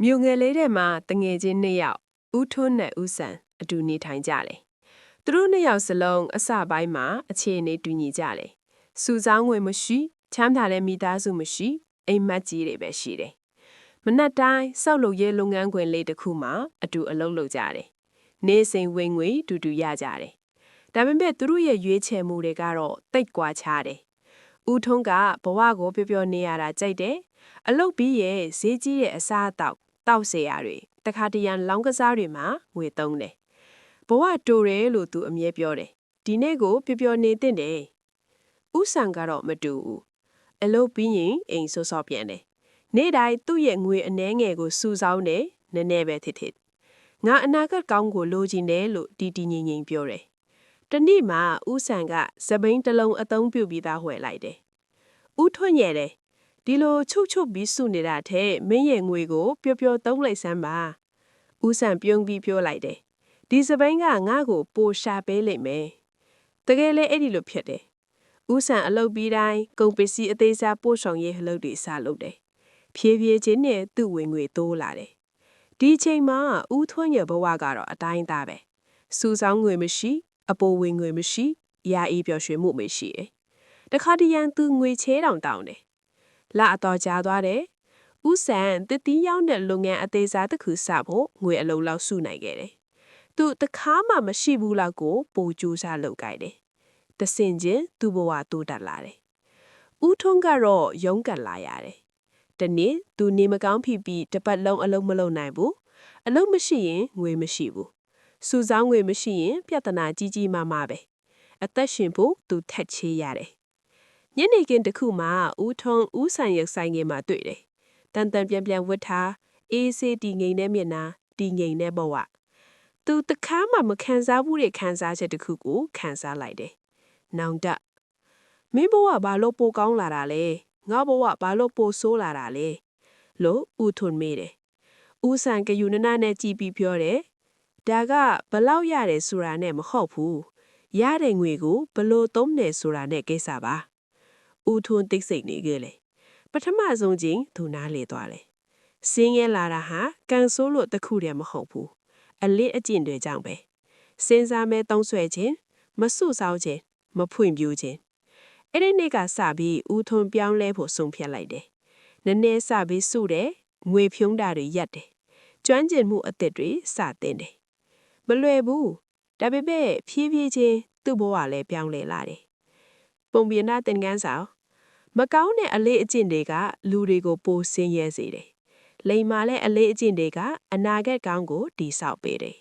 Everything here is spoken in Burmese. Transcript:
မြို့ငယ်လေးထဲမှာတငယ်ချင်းနှစ်ယောက်ဦးထွန်းနဲ့ဦးဆန်အတူနေထိုင်ကြတယ်။သူတို့နှစ်ယောက်စလုံးအစပိုင်းမှာအခြေအနေတူညီကြတယ်။စုဆောင်းငွေမရှိချမ်းသာတဲ့မိသားစုမရှိအိမ်မက်ကြီးတွေပဲရှိတယ်။မနက်တိုင်းစောက်လုပ်ရေးလုပ်ငန်းခွင်လေးတစ်ခုမှာအတူအလုပ်လုပ်ကြတယ်။နေ့စဉ်ဝင်ငွေတူတူရကြတယ်။ဒါပေမဲ့သူတို့ရဲ့ရွေးချယ်မှုတွေကတော့တိတ်ကွာခြားတယ်။ဦးထွန်းကဘဝကိုပျော်ပျော်နေရတာကြိုက်တယ်။အလုပ်ပြီးရဲ့ဈေးကြီးတဲ့အစားအသောက်တောက်เสียရတွေတခါတရံလောင်းကစားတွေမှာငွေသုံးတယ်ဘဝတိုတယ်လို့သူအမြဲပြောတယ်ဒီနေ့ကိုပျော်ပျော်နေသင့်တယ်ဥဆန်ကတော့မတူဘူးအလုပ်ပြီးရင်အိမ်ဆော့ဆော့ပြန်တယ်နေ့တိုင်းသူ့ရဲ့ငွေအနှဲငယ်ကိုစုဆောင်းတယ်နည်းနည်းပဲထစ်ငါအနာဂတ်ကောင်းကိုလိုချင်တယ်လို့တီငိမ့်ငိမ့်ပြောတယ်တနေ့မှာဥဆန်ကစပိန်တစ်လုံးအသုံးပြုပြီးသားဝယ်လိုက်တယ်ဥထွန်းရဲ့တယ်ဒီလိုချုပ်ပြီးစုနေတာတဲ့မင်းရဲ့ငွေကိုပျော်ပျော်သုံးလိုက်စမ်းပါဦးဆန်ပြုံးပြီးပြောလိုက်တယ်ဒီစပိန်ကငါ့ကိုပိုရှာပေးလိမ့်မယ်တကယ်လဲအဲ့ဒီလိုဖြစ်တယ်ဦးဆန်အလုပ်ပြီးတိုင်းကုန်ပစ္စည်းအသေးစားပို့ဆောင်ရေးအလုပ်တွေစလုပ်တယ်ဖြည်းဖြည်းချင်းနဲ့သူ့ဝင်ငွေတိုးလာတယ်ဒီချိန်မှာဦးထွန်းရဲ့ဘဝကတော့အတိုင်းသားပဲစူဆောင်းငွေမရှိအပိုဝင်ငွေမရှိရာအေးပျော်ရွှင်မှုမရှိတခါတရံသူငွေချဲတောင်တောင်းတယ်လာအတော်ကြာသွားတယ်။ဦးဆန်တတိယရောက်တဲ့လုပ်ငန်းအသေးစားတစ်ခုစဖို့ငွေအလုံးလောက်စုနိုင်ခဲ့တယ်။သူတခါမှမရှိဘူးလောက်ကိုပိုကြိုးစားလုပ်ခဲ့တယ်။တဆင်ချင်းသူ့ဘဝတိုးတက်လာတယ်။ဦးထွန်းကတော့ရုန်းကန်လာရတယ်။တနေ့သူနေမကောင်းဖြစ်ပြီးတပတ်လုံးအလုံးမလုပ်နိုင်ဘူး။အလုံးမရှိရင်ငွေမရှိဘူး။စုဆောင်းငွေမရှိရင်ပြဿနာကြီးကြီးမားမားပဲ။အသက်ရှင်ဖို့သူထက်ချေးရတယ်။ညနေခင်းတစ်ခုမှာဦးထွန်းဦးဆန်ရုပ်ဆိုင်ငယ်မှာတွေ့တယ်။တန်ပြန်ဝတ်ထားအေးဆေးတီငိမ်တဲ့မျက်နှာတီငိမ်တဲ့ဘဝ။သူတခါမှမခံစားဘူးတဲ့ခံစားချက်တစ်ခုကိုခံစားလိုက်တယ်။နောင်တမင်းဘဝဘာလို့ပိုကောင်းလာတာလဲ။ငါဘဝဘာလို့ပိုဆိုးလာတာလဲ။လို့ဦးထွန်းမေးတယ်။ဦးဆန်ကယူနနာနဲ့ကြည်ပြီးပြောတယ်။ဒါကဘလောက်ရတယ်ဆိုတာနဲ့မဟုတ်ဘူး။ရတဲ့ငွေကိုဘလို့သုံးနေဆိုတာနဲ့ကိစ္စပါ။ဦးထွန်းသိစိတ်နေကြလေပထမဆုံးချင်းသူနားလေသွားတယ်။စင်းရဲလာတာဟာကန်ဆိုးလို့တခုတည်းမဟုတ်ဘူး။အလစ်အကျင့်တွေကြောင့်ပဲ။စဉ်းစားမဲသုံးဆွဲခြင်းမစွဆောင်းခြင်းမဖွင့်ပြူခြင်းအဲ့ဒီနေ့ကစပြီးဦးထွန်းပြောင်းလဲဖို့ဆုံးဖြတ်လိုက်တယ်။နည်းနည်းစပြီးစုတယ်ငွေဖြုံးတာတွေရက်တယ်။ကျွမ်းကျင်မှုအသစ်တွေစတင်တယ်။မလွယ်ဘူး။ဒါပေမဲ့ဖြည်းဖြည်းချင်းသူ့ဘဝလည်းပြောင်းလဲလာတယ်။ပုံပြင်နာတင်ကန်းဆောင်မကောင်းတဲ့အလေးအကျင့်တွေကလူတွေကိုပိုဆင်းရဲစေတယ်။လိမ်မာတဲ့အလေးအကျင့်တွေကအနာဂတ်ကောင်းကိုတည်ဆောက်ပေးတယ်